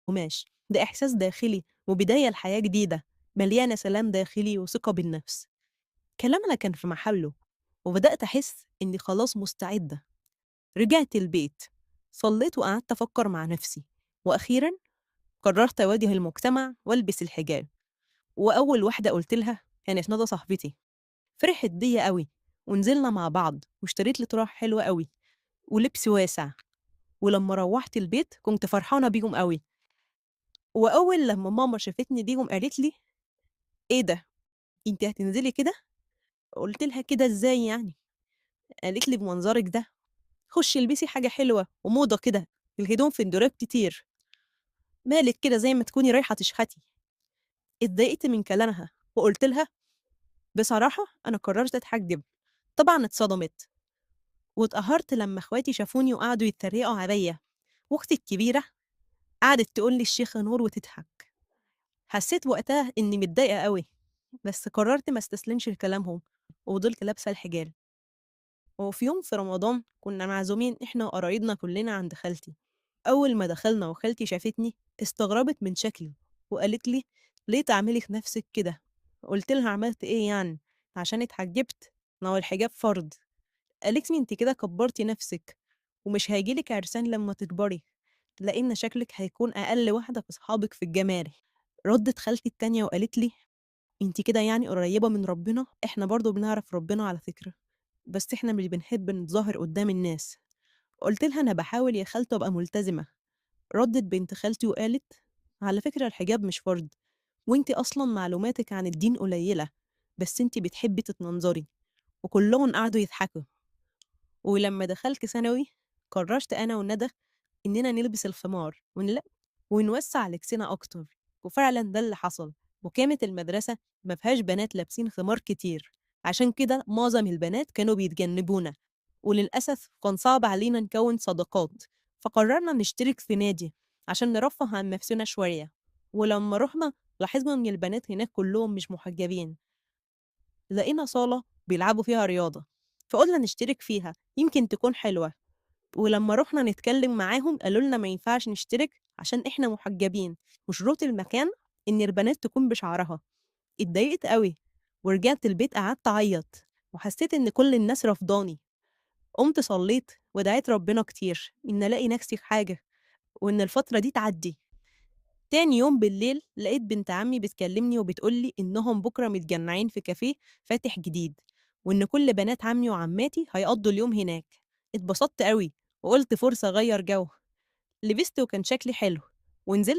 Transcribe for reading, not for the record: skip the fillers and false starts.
قماش، ده إحساس داخلي وبداية لحياة جديدة مليانة سلام داخلي وثقة بالنفس. كلامنا كان في محله، وبدأت أحس إني خلاص مستعدة. رجعت البيت، صليت وقعدت أفكر مع نفسي، وأخيرا قررت أواجه المجتمع وألبس الحجاب. وأول واحدة قلت لها كانت ندى صاحبتي، فرحت بيا قوي، ونزلنا مع بعض واشتريت لي طرح حلوة قوي ولبس واسع. ولما روحت البيت كنت فرحانة بيهم قوي. وأول لما ماما شافتني بيهم قالت لي: إيه ده؟ أنت هتنزلي كده؟ قلت لها: كده إزاي يعني؟ قالت لي: بمنظرك ده خشي البسي حاجة حلوة وموضة كده، الهدوم في الدولاب كتير، مالك كده زي ما تكوني رايحة تشحتي. اتضايقت من كلامها وقلت لها: بصراحة أنا قررت أتحجب. طبعا اتصدمت واتقهرت لما اخواتي شافوني وقعدوا يتريقوا عليا، واختي الكبيرة قعدت تقول لي الشيخة نور وتضحك. حسيت وقتها إني متضايقة قوي، بس قررت ما استسلمش لكلامهم وفضلت لابسة الحجاب. وفي يوم في رمضان كنا معزومين إحنا وقرايبنا كلنا عند خالتي. أول ما دخلنا وخالتي شافتني استغربت من شكلي وقالت لي: ليه تعملي في نفسك كده؟ قلت لها: عملت إيه يعني؟ عشان اتحجبت؟ ما هو الحجاب فرض. قالت لي: انت كده كبرتي نفسك، ومش هيجيلك عرسان لما تكبري، لأن شكلك هيكون أقل واحدة في صحابك في الجمال. ردت خالتي التانية وقالت لي: انت كده يعني قريبة من ربنا؟ احنا برضو بنعرف ربنا على فكرة، بس احنا مش بنحب نتظاهر قدام الناس. قلت لها: انا بحاول يا خالته ابقى ملتزمة. ردت بنت خالتي وقالت: على فكرة الحجاب مش فرض، وانت اصلا معلوماتك عن الدين قليلة، بس انت بتحبي تتمنظري. وكلهم قعدوا يضحكوا. ولما دخلت ثانوي قررت أنا وندى إننا نلبس الخمار ونوسع لبسنا أكتر. وفعلا ده اللي حصل. وكانت المدرسة ما فيهاش بنات لابسين خمار كتير، عشان كده معظم البنات كانوا بيتجنبونا، وللأسف كان صعب علينا نكون صداقات. فقررنا نشترك في نادي عشان نرفه عن نفسنا شوية. ولما رحنا لاحظنا إن البنات هناك كلهم مش محجبين. لقينا صالة بيلعبوا فيها رياضة، فقلنا نشترك فيها يمكن تكون حلوة. ولما رُحنا نتكلّم معاهم قالوا لنا ما ينفعش نشترك عشان إحنا محجّبين، وشروط المكان إن البنات تكون بشعرها. اتضايقت أوي، ورجعت البيت قعدت أعيّط، وحسّيت إن كل الناس رافضاني. قُمت صلّيت ودعيت ربنا كتير إن ألاقي نَفْسي في حاجة، وإن الفترة دي تعدّي. تاني يوم بالليل لقيت بنت عمي بتكلمني وبتقول لي إنهم بكرة متجمعين في كافيه فاتح جديد، وإن كل بنات عمي وعماتي هيقضوا اليوم هناك. اتبسطت قوي وقلت فرصة أغير جو. لبست وكان شكلي حلو ونزلت